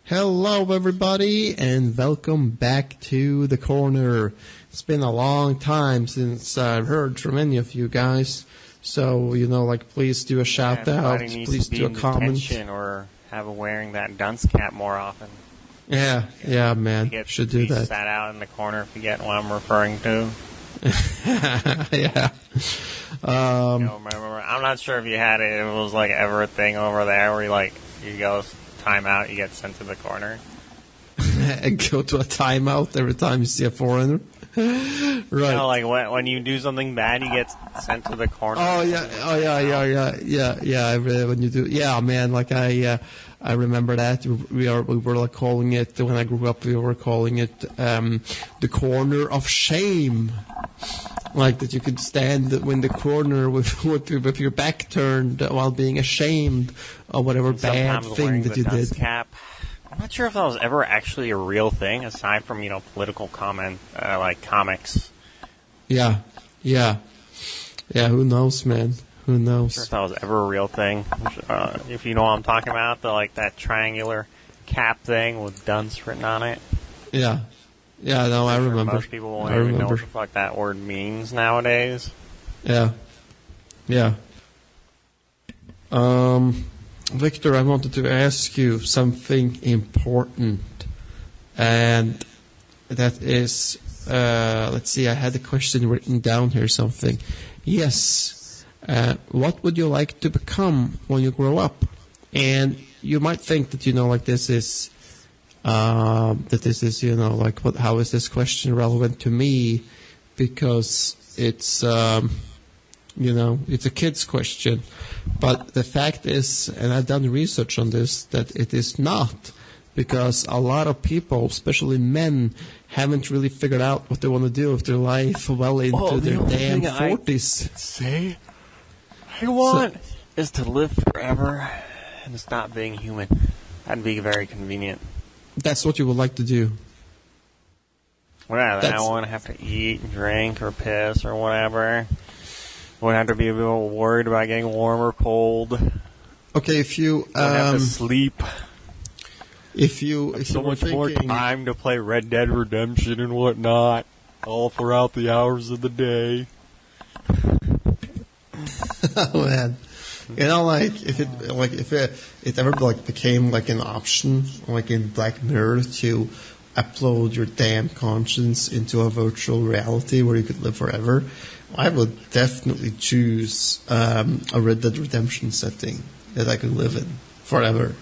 Hello, everybody, and welcome back to the corner. It's been a long time since I've heard from any of you guys. So, please do a shout out, please do a comment. Or have a wearing that dunce cap more often. Yeah, man, should do that. Sat out in the corner if you get what I'm referring to. Yeah. I'm not sure if you had it. It was like ever a thing over there where you go timeout, you get sent to the corner. And go to a timeout every time you see a foreigner. Right. When you do something bad, you get sent to the corner. Oh yeah. When you do, yeah, man. I remember that we were calling it when I grew up. We were calling it the corner of shame. Like that, you could stand in the corner with your back turned while being ashamed of whatever bad thing that you did. Cap. I'm not sure if that was ever actually a real thing, aside from political comment, like comics. Yeah. Who knows, man? Who knows? I'm not sure if that was ever a real thing. If you know what I'm talking about, that triangular cap thing with dunce written on it. Yeah. Yeah, no, I remember. Most people won't even know what the fuck that word means nowadays. Yeah. Victor, I wanted to ask you something important. And that is, let's see, I had a question written down here, something. Yes. What would you like to become when you grow up? And you might think that, this is... how is this question relevant to me? Because it's, it's a kid's question. But the fact is, and I've done research on this, that it is not. Because a lot of people, especially men, haven't really figured out what they want to do with their life well into their damn 40s. I want is to live forever and stop being human. That'd be very convenient. That's what you would like to do. Well, then I won't have to eat, drink, or piss, or whatever. Won't have to be a little worried about getting warm or cold. Okay, if you... Won't have to sleep. If you much more time to play Red Dead Redemption and whatnot, all throughout the hours of the day. Oh, man. If it ever became an option, in Black Mirror, to upload your damn conscience into a virtual reality where you could live forever, I would definitely choose a Red Dead Redemption setting that I could live in forever,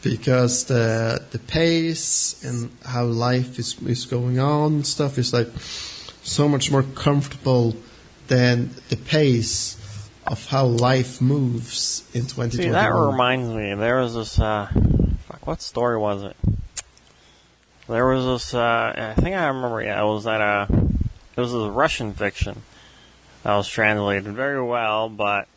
because the pace and how life is going on and stuff is so much more comfortable than the pace of how life moves in 2021. See, that reminds me. There was this, what story was it? There was this, I think I remember, it was it was a Russian fiction that was translated very well, but,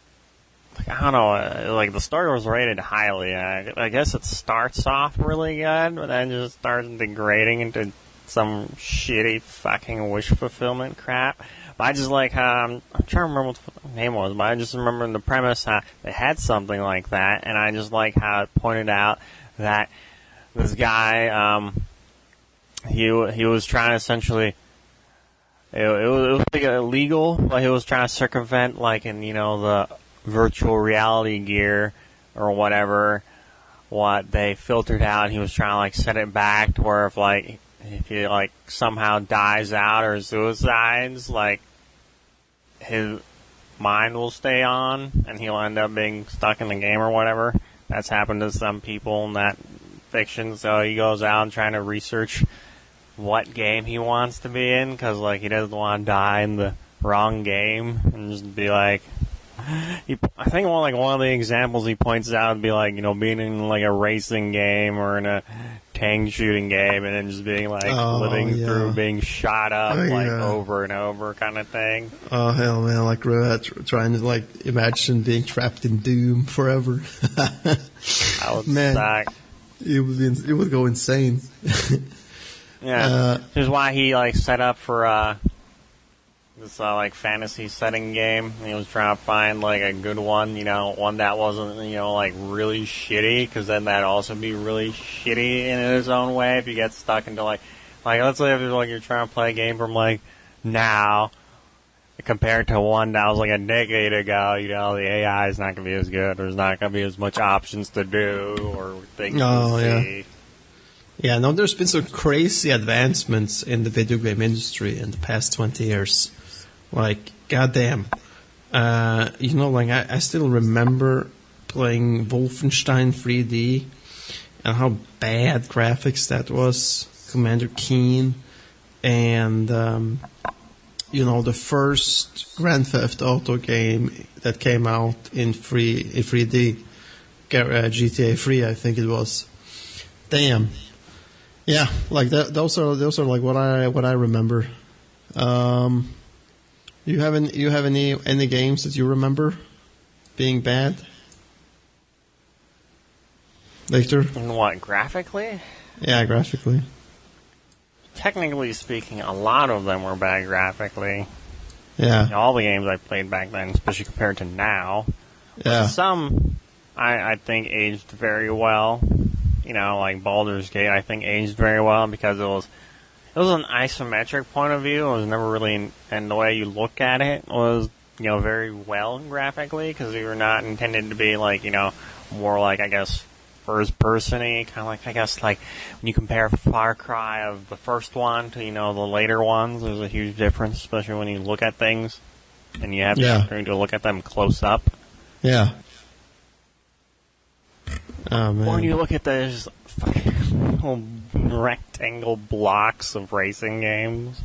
I don't know, the story was rated highly. I guess it starts off really good, but then just starts degrading into some shitty fucking wish fulfillment crap. But I just I'm trying to remember what the name was, but I just remember the premise how they had something like that, and I just like how it pointed out that this guy, he was trying to essentially, it was illegal, but he was trying to circumvent in, the virtual reality gear or whatever, what they filtered out. He was trying to set it back to where if he somehow dies out or suicides, his mind will stay on and he'll end up being stuck in the game or whatever. That's happened to some people in that fiction, so he goes out and trying to research what game he wants to be in, because he doesn't want to die in the wrong game, and just be I think one of the examples he points out would be being in a racing game or in a tank shooting game, and then just being living through being shot up over and over kind of thing. Oh hell, man! Trying to imagine being trapped in Doom forever. That would suck. It would go insane. Yeah, which is why he set up for this like fantasy setting game. And he was trying to find like a good one, one that wasn't like really shitty, because then that'd also be really shitty in its own way if you get stuck into like let's say if you're trying to play a game from like now compared to one that was like a decade ago, the AI is not going to be as good. There's not going to be as much options to do or things to see. Yeah, no, there's been some crazy advancements in the video game industry in the past 20 years. Like, goddamn. I still remember playing Wolfenstein 3D and how bad graphics that was. Commander Keen. And, the first Grand Theft Auto game that came out in 3D, GTA 3, I think it was. Damn. Yeah, like that. Those are like what I remember. You have any games that you remember being bad, Victor? And what, graphically? Yeah, graphically. Technically speaking, a lot of them were bad graphically. Yeah. All the games I played back then, especially compared to now. Yeah. Some, I think, aged very well. Like Baldur's Gate, I think aged very well because it was an isometric point of view. It was never really, and the way you look at it was, very well graphically, because we were not intended to be like, more like, I guess, first person-y, kind of like, I guess, like when you compare Far Cry of the first one to, the later ones, there's a huge difference, especially when you look at things and you have the opportunity to look at them close up. Yeah. Oh, man. Or when you look at those fucking little rectangle blocks of racing games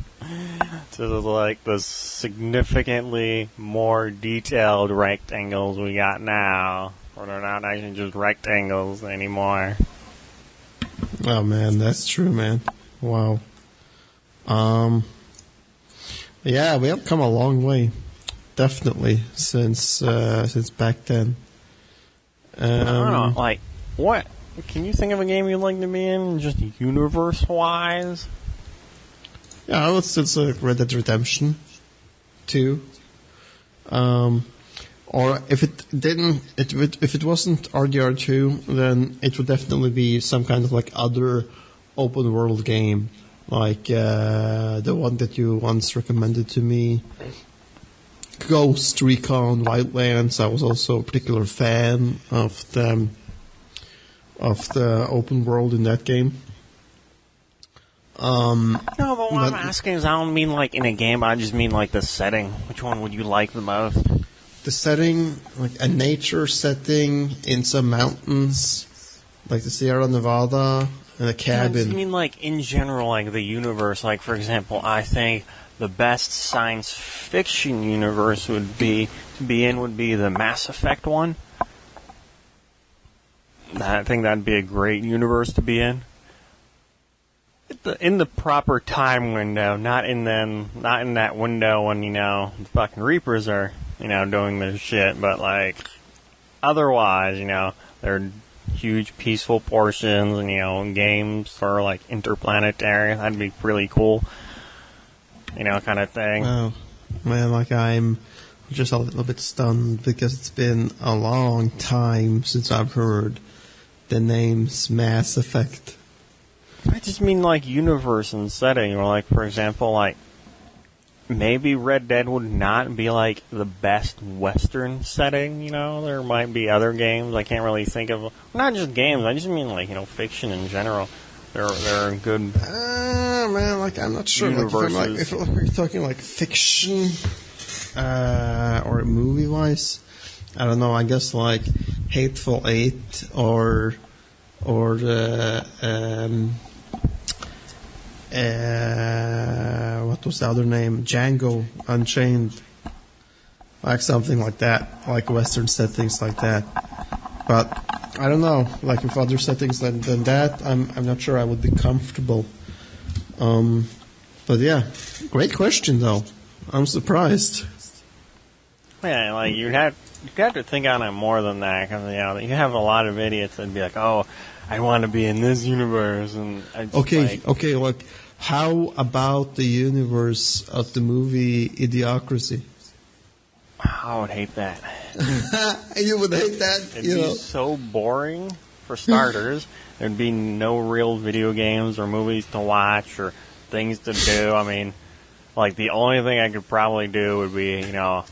to like the significantly more detailed rectangles we got now, where they're not actually just rectangles anymore. Oh man, that's true, man. Wow. Yeah, we have come a long way, definitely, since back then. I don't know, like, what? Can you think of a game you'd like to be in, just universe-wise? Yeah, I would still say Red Dead Redemption 2. Or if it wasn't RDR2, then it would definitely be some kind of like other open world game, like the one that you once recommended to me, Ghost Recon Wildlands. I was also a particular fan of the open world in that game. No, but what I'm asking is, I don't mean like in a game, I just mean like the setting. Which one would you like the most? The setting, like a nature setting in some mountains, like the Sierra Nevada, and a cabin. I just mean like in general, like the universe. Like, for example, I think the best science fiction universe would be the Mass Effect one. I think that'd be a great universe to be in. In the proper time window, not in that window when the fucking Reapers are doing their shit, but like otherwise, they're huge peaceful portions and games for like interplanetary. That'd be really cool, kind of thing. Oh man, like I'm just a little bit stunned because it's been a long time since I've heard the names Mass Effect. I just mean like universe and setting, or like, for example, like maybe Red Dead would not be like the best Western setting. There might be other games I can't really think of. Not just games. I just mean like fiction in general. There are good. Man, like I'm not sure. Like, if we're talking like fiction, or movie wise, I don't know. I guess like Hateful Eight or what was the other name? Django Unchained. Like something like that. Like Western settings like that. But I don't know. Like with other settings than that, I'm not sure I would be comfortable. But yeah. Great question though. I'm surprised. Yeah, like you'd have to think on it more than that, because you have a lot of idiots that'd be like, "Oh, I want to be in this universe," and okay. Like How about the universe of the movie Idiocracy? I would hate that. You would hate that, It'd you be know. so boring, for starters. There'd be no real video games or movies to watch or things to do. I mean, like, the only thing I could probably do would be, you know,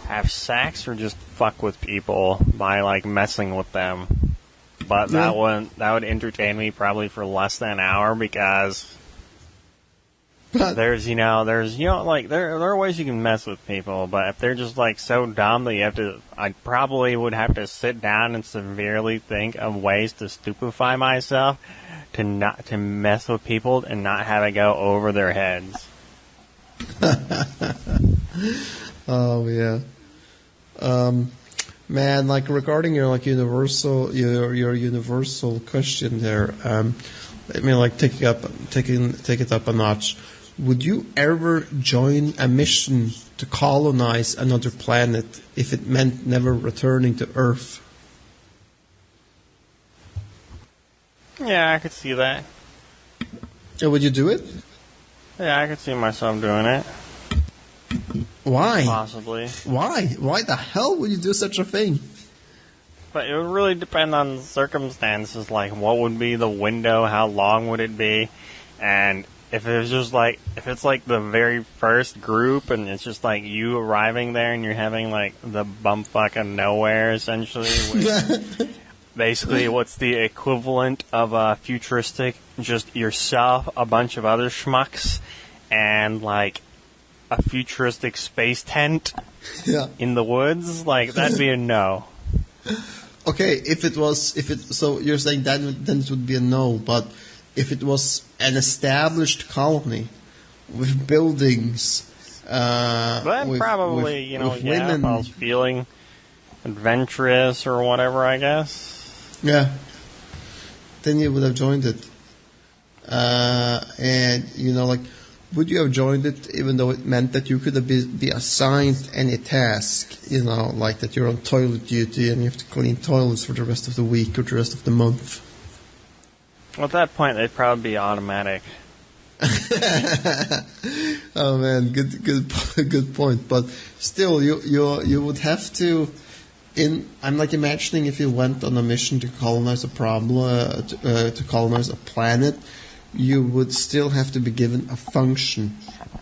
have sex or just fuck with people by, like, messing with them. But Yeah. that would entertain me probably for less than an hour because But there's like there are ways you can mess with people, but if they're just like so dumb that you have to, I probably would have to sit down and severely think of ways to stupefy myself to mess with people and not have it go over their heads. oh yeah. Man, like regarding your like your universal question there, let me like take it up a notch. Would you ever join a mission to colonize another planet if it meant never returning to Earth? Yeah, I could see that. Would you do it? Yeah, I could see myself doing it. Why? Possibly. Why? Why the hell would you do such a thing? But it would really depend on the circumstances, like what would be the window, how long would it be, and if it's like the very first group and it's just like you arriving there and you're having like the bumfuck of nowhere essentially, with basically what's the equivalent of a futuristic, just yourself, a bunch of other schmucks, and like a futuristic space tent Yeah. in the woods, like that'd be a no. Okay, so you're saying that then it would be a no, but if it was an established colony with buildings, Then with, probably, with if I women, was feeling adventurous or whatever, I guess. yeah, then you would have joined it. And like, would you have joined it even though it meant that you could have be assigned any task? Like that you're on toilet duty and you have to clean toilets for the rest of the week or the rest of the month. Well, at that point, they'd probably be automatic. Oh man, good point. But still, you would have to. I'm like imagining if you went on a mission to colonize a problem, to colonize a planet, you would still have to be given a function,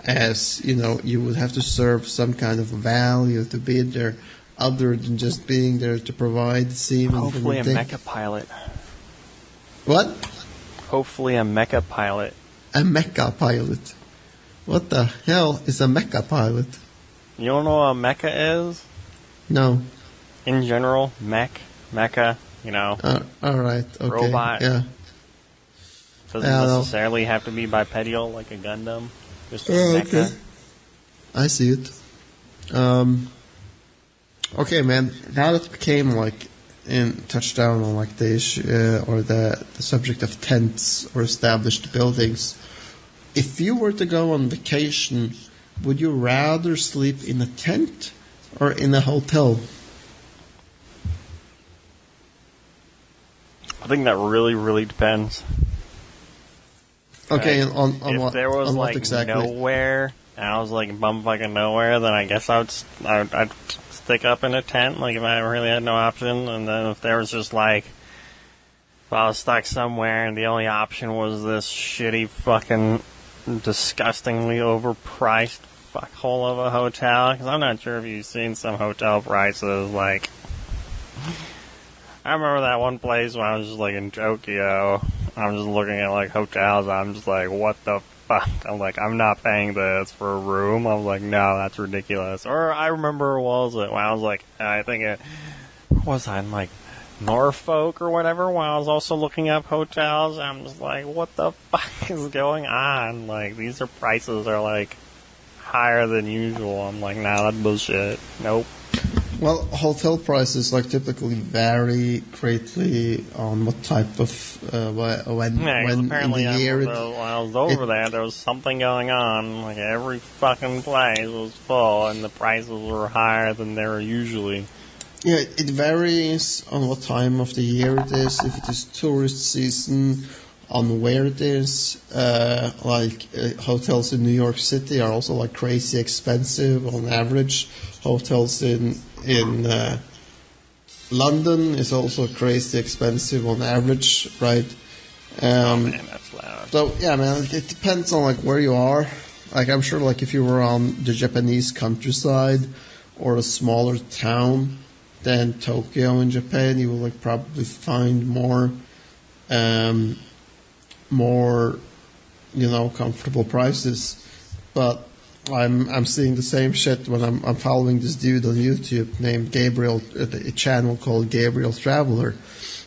as you would have to serve some kind of value to be there, other than just being there to provide semen. Hopefully a mecha pilot. What? Hopefully a mecha pilot. A mecha pilot. What the hell is a mecha pilot? You don't know what a mecha is? No. In general, mecha, All right. Okay. Robot. Yeah. Doesn't Yeah, no. necessarily have to be bipedal like a Gundam. Just a Oh, mecha. okay. I see it. Okay, man. Now that we came touched down on like the issue or the subject of tents or established buildings. If you were to go on vacation, would you rather sleep in a tent or in a hotel? I think that really, really depends. Okay, Right. on If what? there was on what like exactly? nowhere, and I was like bumfucking nowhere, then I guess I'd stick up in a tent. Like if I really had no option, and then if there was just like, if I was stuck somewhere and the only option was this shitty fucking disgustingly overpriced fuckhole of a hotel, because I'm not sure if you've seen some hotel prices. Like, I remember that one place when I was just like in Tokyo. I'm just looking at like hotels. I'm just like, what the fuck? I'm like, I'm not paying this for a room. I was like, no, that's ridiculous. Or I remember, what was it? When I was like, I think it was on like Norfolk or whatever. When I was also looking up hotels, I'm just like, what the fuck is going on? Like, these prices are like higher than usual. I'm like, nah, that's bullshit. Nope. Well, hotel prices typically vary greatly on what type of when Yeah, 'cause in apparently the year. when I was over there was something going on. Like every fucking place was full, and the prices were higher than they were usually. Yeah, it varies on what time of the year it is. If it is tourist season, on where it is. Hotels in New York City are also like crazy expensive on average. Hotels in London is also crazy expensive on average, right? Oh man, that's loud. So yeah, man, it depends on like where you are. Like I'm sure, like if you were on the Japanese countryside or a smaller town than Tokyo in Japan, you will like probably find more, comfortable prices. But I'm seeing the same shit when I'm following this dude on YouTube named Gabriel, a channel called Gabriel Traveler,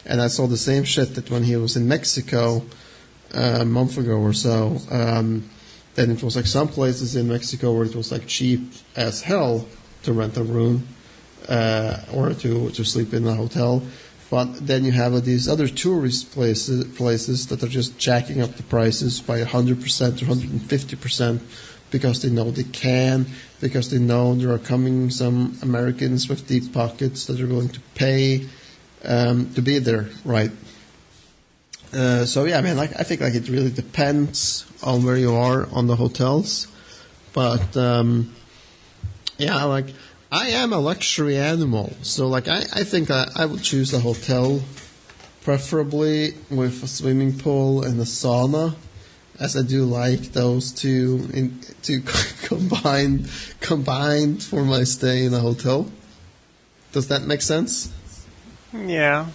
and I saw the same shit that when he was in Mexico a month ago or so. Then it was like some places in Mexico where it was like cheap as hell to rent a room or to sleep in a hotel. But then you have these other tourist places that are just jacking up the prices by 100% or 150% because they know they can, because they know there are coming some Americans with deep pockets that are going to pay to be there, right? So yeah, man, like I think like it really depends on where you are on the hotels, but yeah, like I am a luxury animal, so like I think I would choose a hotel, preferably with a swimming pool and a sauna, as I do like those two combined for my stay in a hotel. Does that make sense? Yeah.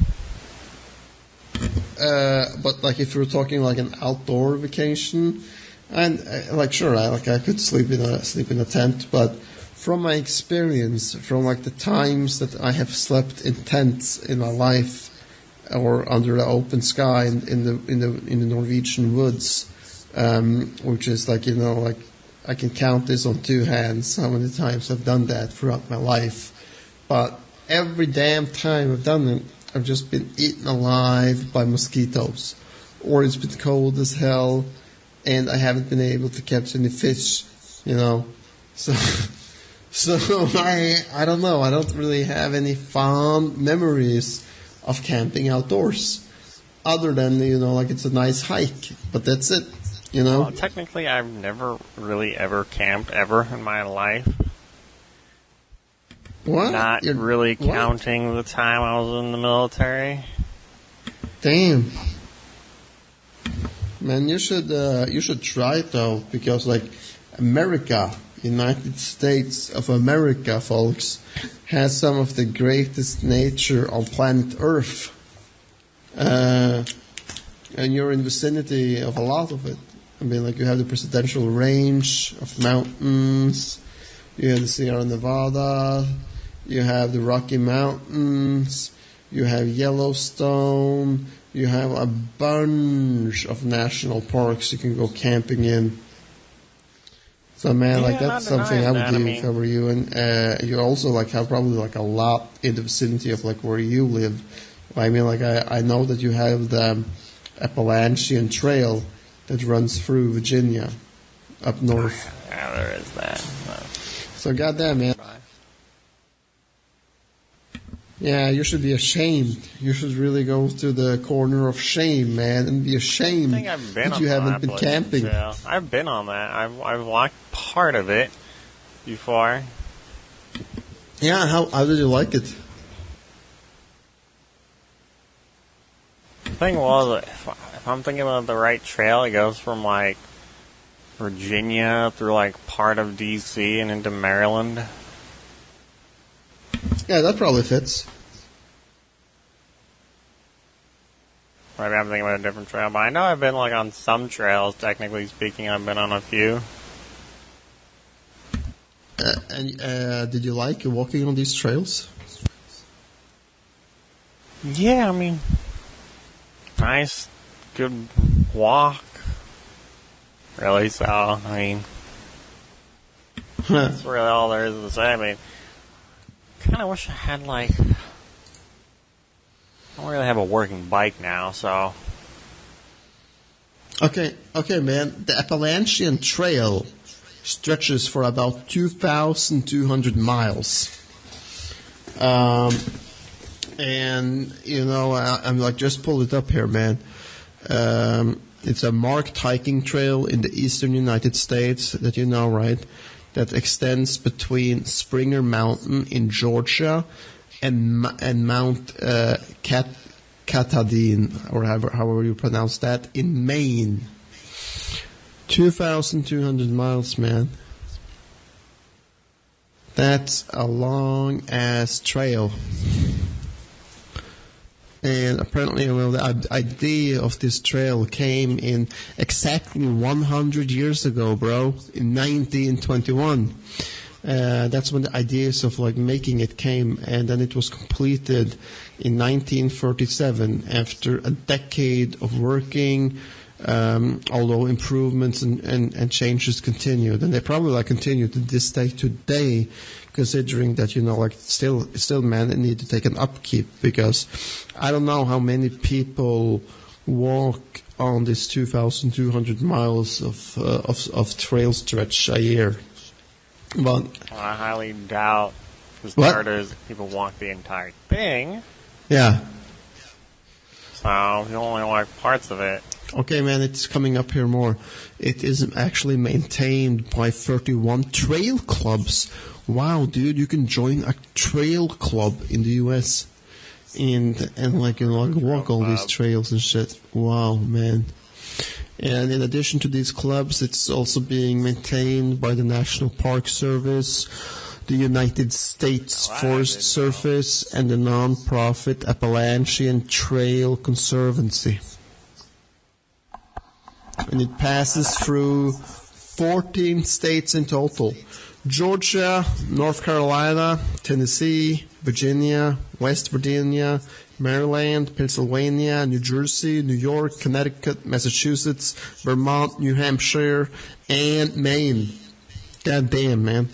But like if you're talking like an outdoor vacation, and like sure, I could sleep in a tent, but from my experience, from like the times that I have slept in tents in my life, or under the open sky in the Norwegian woods, which is like like I can count this on two hands how many times I've done that throughout my life, but every damn time I've done it, I've just been eaten alive by mosquitoes, or it's been cold as hell, and I haven't been able to catch any fish, So, I don't know. I don't really have any fond memories of camping outdoors, other than like it's a nice hike, but that's it. Well, technically, I've never really ever camped ever in my life. What? Not really counting the time I was in the military. Damn. Man, you should try it though, because like America, United States of America, folks, has some of the greatest nature on planet Earth. And you're in the vicinity of a lot of it. I mean, like you have the Presidential Range of mountains, you have the Sierra Nevada, you have the Rocky Mountains, you have Yellowstone, you have a bunch of national parks you can go camping in. So man, like that's something I would do if I were you. And you also like have probably like a lot in the vicinity of like where you live. I mean, like I know that you have the Appalachian Trail that runs through Virginia up north. Yeah, there is that. So goddamn, man. Yeah, you should be ashamed. You should really go to the corner of shame, man, and be ashamed that you haven't been camping. Yeah, I've been on that. I've liked part of it before. Yeah, how did you like it? The thing was, if I'm thinking about the right trail, it goes from like Virginia through like part of DC and into Maryland. Yeah, that probably fits. Maybe I'm thinking about a different trail, but I know I've been like on some trails. Technically speaking, I've been on a few. And did you like walking on these trails? Yeah, I mean, nice, good walk. Really, so I mean, that's really all there is to say. I mean, kind of wish I had like. I don't really have a working bike now, so. Okay, man. The Appalachian Trail stretches for about 2,200 miles. And, I'm like, just pull it up here, man. It's a marked hiking trail in the eastern United States that you know, right? That extends between Springer Mountain in Georgia and Mount Katahdin, or however you pronounce that, in Maine. 2,200 miles, man. That's a long-ass trail. And apparently, well, the idea of this trail came in exactly 100 years ago, bro, in 1921. That's when the ideas of like making it came, and then it was completed in 1937 after a decade of working. Although improvements and changes continued, and they probably like continue to this day today, considering that, you know, like still man, it need to take an upkeep, because I don't know how many people walk on this 2,200 miles of trail stretch a year. But I highly doubt, for What? starters, people walk the entire thing. yeah. So you only walk parts of it. Okay, man, it's coming up here more. It is actually maintained by 31 trail clubs. Wow, dude, you can join a trail club in the U.S. and like, you know, like walk all these trails and shit. Wow, man. And in addition to these clubs, it's also being maintained by the National Park Service, the United States Forest Service, and the non-profit Appalachian Trail Conservancy. And it passes through 14 states in total: Georgia, North Carolina, Tennessee, Virginia, West Virginia, Maryland, Pennsylvania, New Jersey, New York, Connecticut, Massachusetts, Vermont, New Hampshire, and Maine. God damn, man.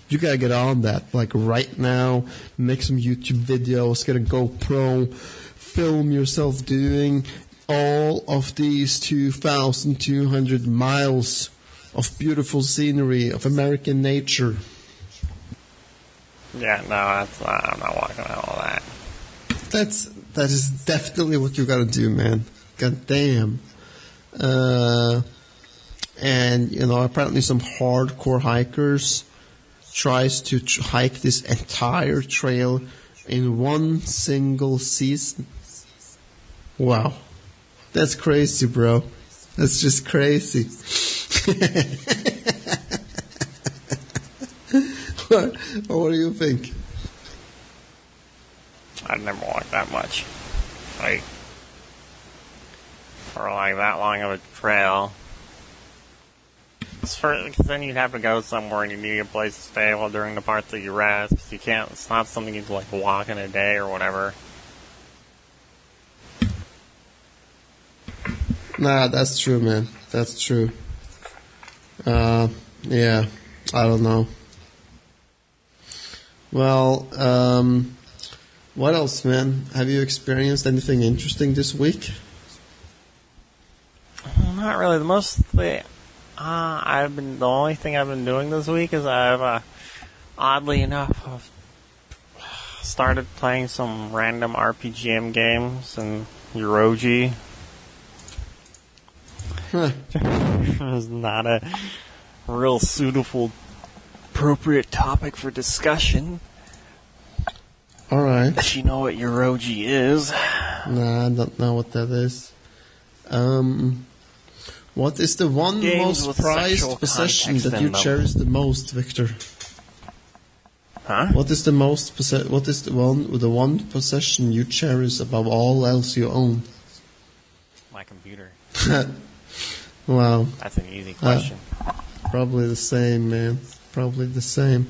You gotta get on that, like right now. Make some YouTube videos, get a GoPro, film yourself doing all of these 2,200 miles of beautiful scenery, of American nature. Yeah, no, I'm not walking all that. That is definitely what you gotta do, man. God damn. And, you know, apparently some hardcore hikers tries to hike this entire trail in one single season. Wow. That's crazy, bro. That's just crazy. What do you think? I'd never walk that much. Like, or like that long of a trail. Because then you'd have to go somewhere and you need a place to stay while during the parts that you rest. 'Cause you can't, it's not something you can like walk in a day or whatever. Nah, that's true, man. That's true. Yeah, I don't know. Well, what else, man? Have you experienced anything interesting this week? Well, not really. The only thing I've been doing this week is oddly enough, I've started playing some random RPGM games and Euroji. Huh. It's not a real suitable, appropriate topic for discussion. All right. If you know what Euroji is. Nah, I don't know what that is. What is the one Games with most prized sexual possession context that in you them. cherish the most, Victor? Huh? What is the one possession you cherish above all else you own? My computer. Wow, That's an easy question. probably the same, man. Probably the same.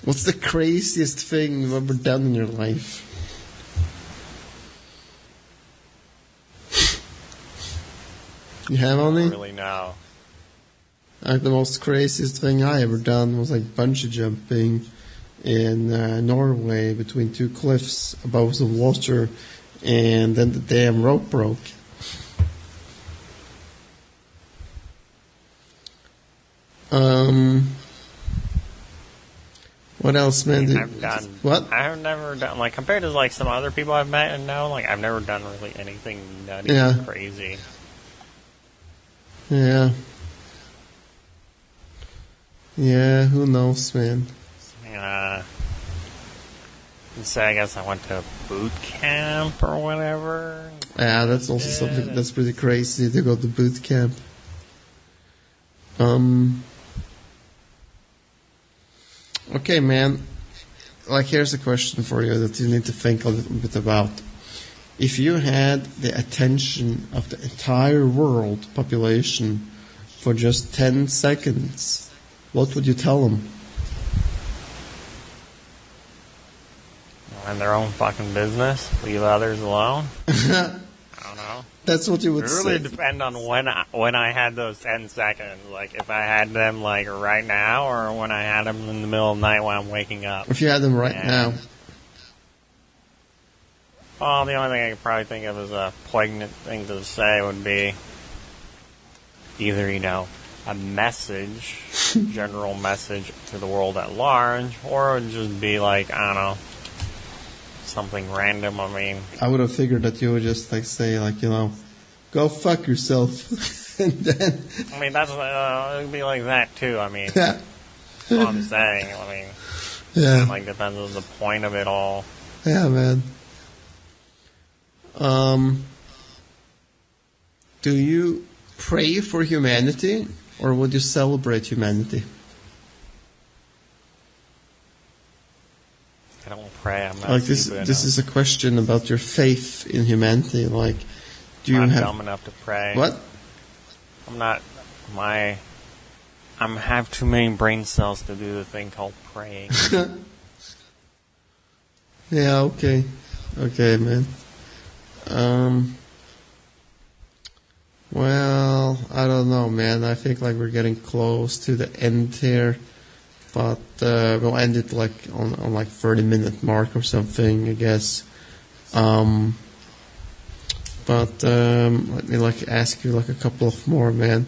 What's the craziest thing you've ever done in your life? You have I don't any? really know. Like the most craziest thing I ever done was like bungee jumping in Norway between two cliffs above the water, and then the damn rope broke. What else, man? I've done. What? I've never done, like, compared to, like, some other people I've met and know, like, I've never done really anything nutty Yeah. or crazy. Yeah. Yeah, who knows, man? So I guess I went to boot camp or whatever. Yeah, that's also something that's pretty crazy to go to boot camp. Okay, man. Like, here's a question for you that you need to think a little bit about. If you had the attention of the entire world population for just 10 seconds, what would you tell them? Mind their own fucking business. Leave others alone. I don't know. That's what you would It really say. depend on when I had those 10 seconds. Like, if I had them, like, right now, or when I had them in the middle of the night when I'm waking up. If you had them right Yeah. now. Well, the only thing I could probably think of as a poignant thing to say would be either, a message, general message to the world at large, or it would just be like, I don't know, something random. I mean, I would have figured that you would just like say like, go fuck yourself. And then that's it would be like that too. I mean, yeah. that's what I'm saying. I mean, Yeah. it, like, depends on the point of it all. Yeah, man. Do you pray for humanity or would you celebrate humanity? I don't pray. I'm not Like this stupid this enough. is a question about your faith in humanity. Like, do you I'm have dumb enough to pray. what? I'm not. I have too many brain cells to do the thing called praying. Yeah, okay. Okay, man. Well, I don't know, man. I think like we're getting close to the end here. But we'll end it like on like 30-minute mark or something, I guess. But let me like ask you like a couple of more, man.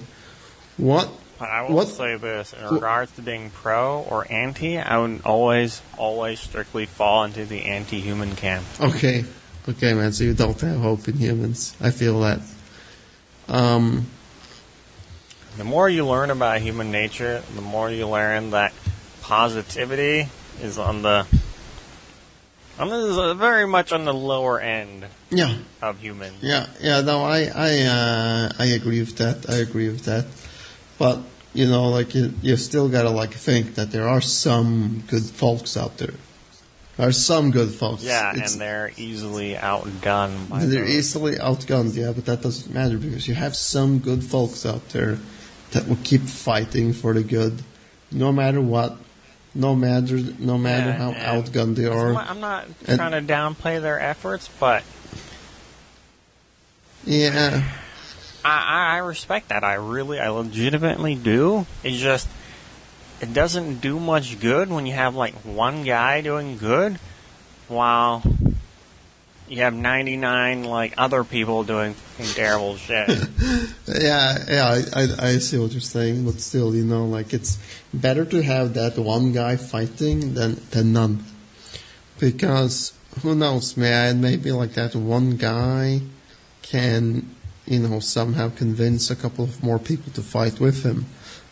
What? But I will What? say this: in regards to being pro or anti, I would always strictly fall into the anti-human camp. Okay, okay, man. So you don't have hope in humans. I feel that. The more you learn about human nature, the more you learn that positivity is very much on the lower end Yeah. of humans. Yeah, no, I agree with that. I agree with that. But like you still gotta like think that there are some good folks out there. There are some good folks. Yeah, It's- and they're easily outgunned by they're those. easily outgunned. Yeah, but that doesn't matter because you have some good folks out there that will keep fighting for the good, no matter what, no matter Yeah, how and outgunned they are. I'm not And- trying to downplay their efforts, but Yeah. I respect that. I legitimately do. It's just, it doesn't do much good when you have like one guy doing good while you have 99 like other people doing fucking terrible shit. Yeah, I see what you're saying, but still, like it's better to have that one guy fighting than none. Because who knows, man? Maybe like that one guy can, somehow convince a couple of more people to fight with him,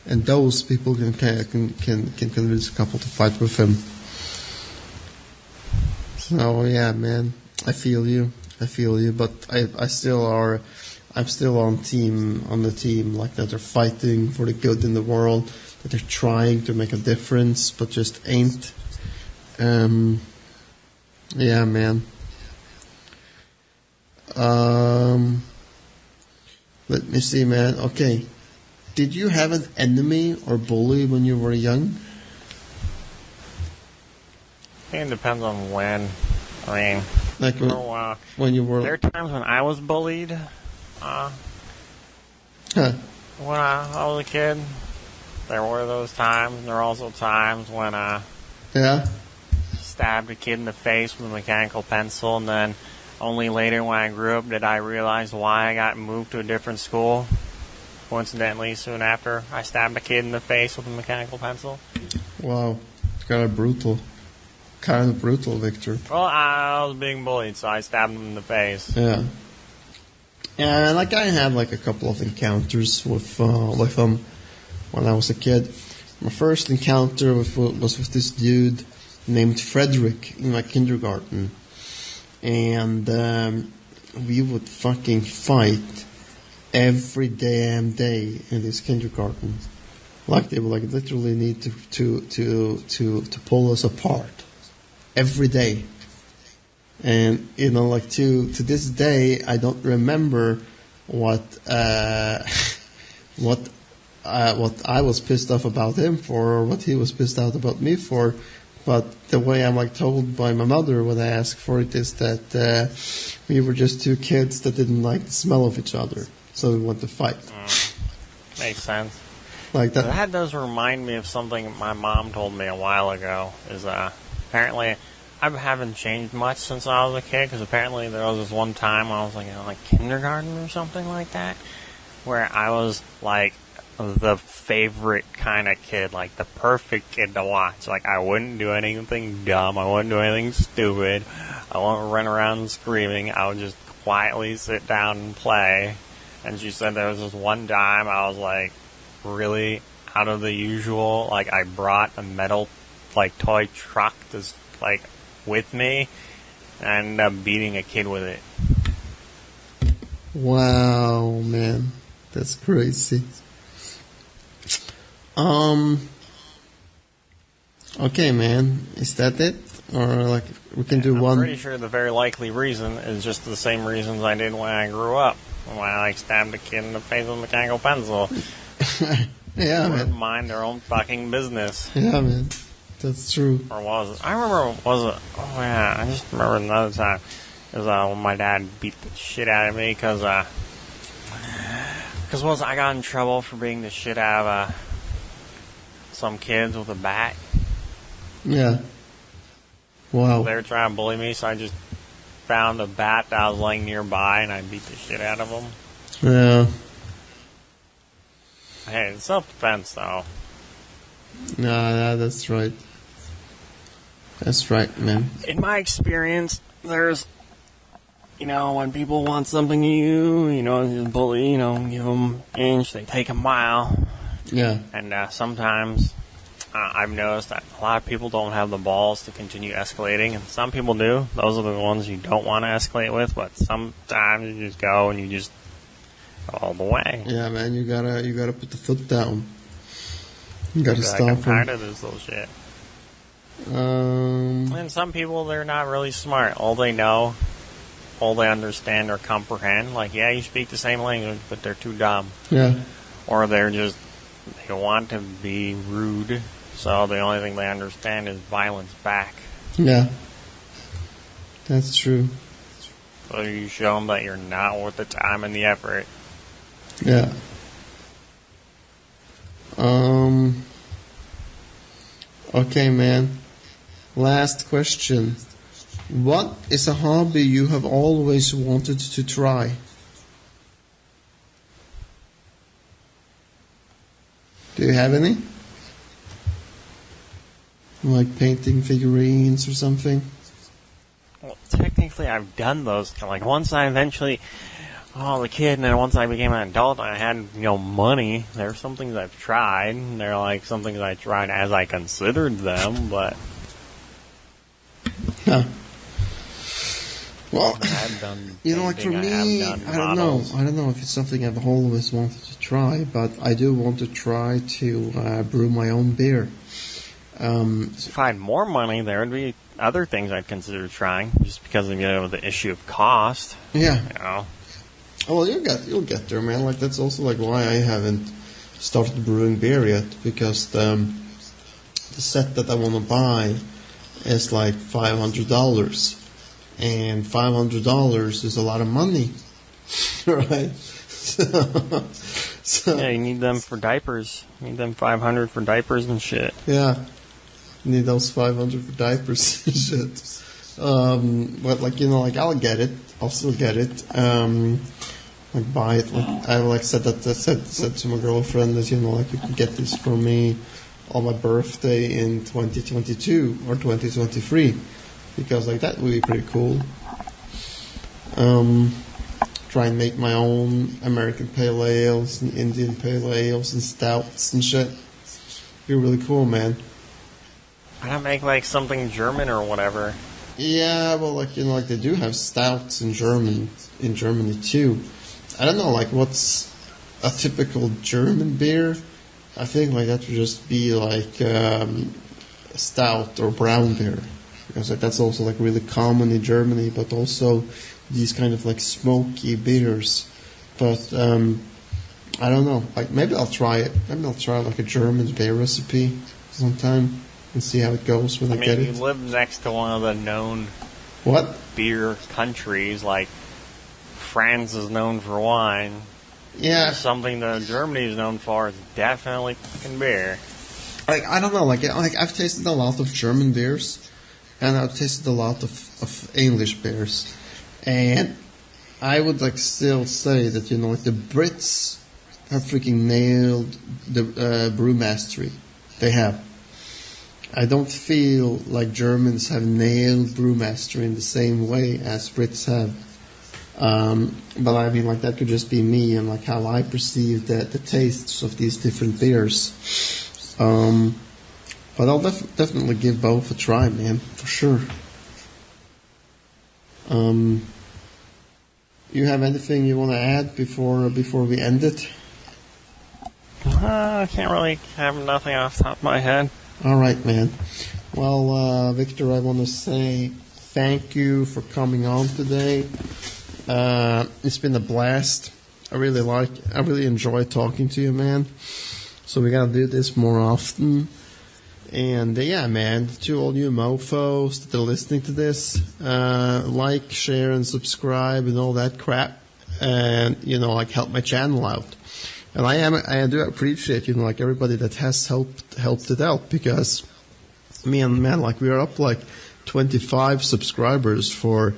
and those people can convince a couple to fight with him. So yeah, man, I feel you, but I'm still on the team like that are fighting for the good in the world, that they're trying to make a difference, but just ain't. Yeah, man. Let me see, man. Okay, did you have an enemy or bully when you were young? I think it depends on when. I mean, Like when you were there are times when I was bullied. Huh. When I was a kid, there were those times. There were also times when I Yeah. stabbed a kid in the face with a mechanical pencil, and then only later when I grew up did I realize why I got moved to a different school. Coincidentally, soon after I stabbed a kid in the face with a mechanical pencil. Wow. Kind of brutal, Victor. Well, I was being bullied, so I stabbed him in the face. Yeah. Yeah, like I had like a couple of encounters with him when I was a kid. My first encounter was with this dude named Frederick in my kindergarten, and we would fucking fight every damn day in this kindergarten. Like they would like literally need to pull us apart every day. And you know, like to this day, I don't remember what what I was pissed off about him for, or what he was pissed out about me for. But the way I'm like told by my mother when I ask for it is that we were just two kids that didn't like the smell of each other, so we wanted to fight. Makes sense. Like that. That does remind me of something my mom told me a while ago. Is apparently I haven't changed much since I was a kid, because apparently there was this one time when I was like in like kindergarten or something like that, where I was like the favorite kind of kid, like the perfect kid to watch. Like I wouldn't do anything dumb, I wouldn't do anything stupid, I wouldn't run around screaming, I would just quietly sit down and play. And she said there was this one time I was like really out of the usual, like I brought a metal like toy truck to like with me and I ended up beating a kid with it. Wow, man, that's crazy. Okay, man, is that it? Or like we can do I'm one? pretty sure the very likely reason is just the same reasons I did when I grew up. When I like stabbed a kid in the face with a mechanical pencil. Yeah, Wouldn't man. mind their own fucking business. Yeah, man. That's true. Or was it? I remember, was it? Oh yeah, I just remember another time. It was when my dad beat the shit out of me because I got in trouble for beating the shit out of some kids with a bat. Yeah. Wow. They were trying to bully me, so I just found a bat that was laying nearby and I beat the shit out of them. Yeah. Hey, it's self-defense though. Nah, that's right. That's right, man. In my experience, there's, when people want something of you, just bully, give them an inch, they take a mile. Yeah. And sometimes I've noticed that a lot of people don't have the balls to continue escalating, and some people do. Those are the ones you don't want to escalate with, but sometimes you just go and you just go all the way. Yeah, man, you gotta put the foot down. You gotta stop I'm them. tired of this little shit. And some people, they're not really smart. All they know, all they understand or comprehend, like, yeah, you speak the same language, but they're too dumb. Yeah. Or they want to be rude, so the only thing they understand is violence back. Yeah. That's true. So you show them that you're not worth the time and the effort. Yeah. Okay, man. Last question. What is a hobby you have always wanted to try? Do you have any? Like painting figurines or something? Well, technically, I've done those. Like, once I eventually, I was a kid, and then once I became an adult, and I had, money. There are some things I've tried. And they're like some things I tried as I considered them, but Huh. Well, I've done. like for painting, me, I have done I don't know. models. I don't know if it's something I've always wanted to try, but I do want to try to brew my own beer. If I had more money, there would be other things I'd consider trying, just because of the issue of cost. Yeah. Well, you'll get there, man. Like that's also like why I haven't started brewing beer yet, because the set that I want to buy is like $500, and $500 is a lot of money, right? So yeah, you need them for diapers. You need them 500 for diapers and shit. yeah, need those 500 for diapers and shit. But like I'll get it. I'll still get it. Like buy it. Like I said to my girlfriend that like you can get this for me on my birthday in 2022 or 2023, because like that would be pretty cool. Try and make my own American pale ales and Indian pale ales and stouts and shit. Be really cool, man. Why not make like something German or whatever? Yeah, well, like like they do have stouts in Germany too. I don't know, like what's a typical German beer? I think like that would just be like stout or brown beer, because like that's also like really common in Germany. But also these kind of like smoky beers. But I don't know. Like maybe I'll try it. Maybe I'll try like a German beer recipe sometime and see how it goes when I get You it. live next to one of the known What? beer countries, like France is known for wine. Yeah, Something that Germany is known for is definitely fucking beer. like I don't know. Like I've tasted a lot of German beers, and I've tasted a lot of English beers, and I would like still say that like the Brits have freaking nailed the brew mastery. They have. I don't feel like Germans have nailed brew mastery in the same way as Brits have. But I mean, like that could just be me and like how I perceive the tastes of these different beers. But I'll definitely give both a try, man, for sure. You have anything you want to add before we end it? I can't really have nothing off the top of my head. All right, man. Well, Victor, I want to say thank you for coming on today. It's been a blast. I really enjoy talking to you, man. So we gotta do this more often. And yeah, man, to all you mofos that are listening to this, like, share, and subscribe, and all that crap, and like help my channel out. And I do appreciate like everybody that has helped it out, because man, like we are up like 25 subscribers for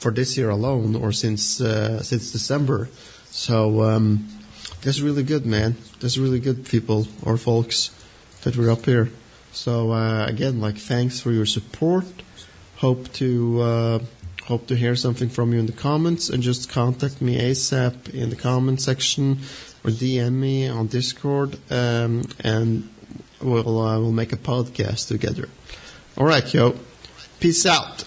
this year alone, or since December. So that's really good, man. That's really good, people or folks that we're up here. So again, like thanks for your support. Hope to hear something from you in the comments, and just contact me ASAP in the comment section or DM me on Discord, and we'll make a podcast together. All right, yo, peace out.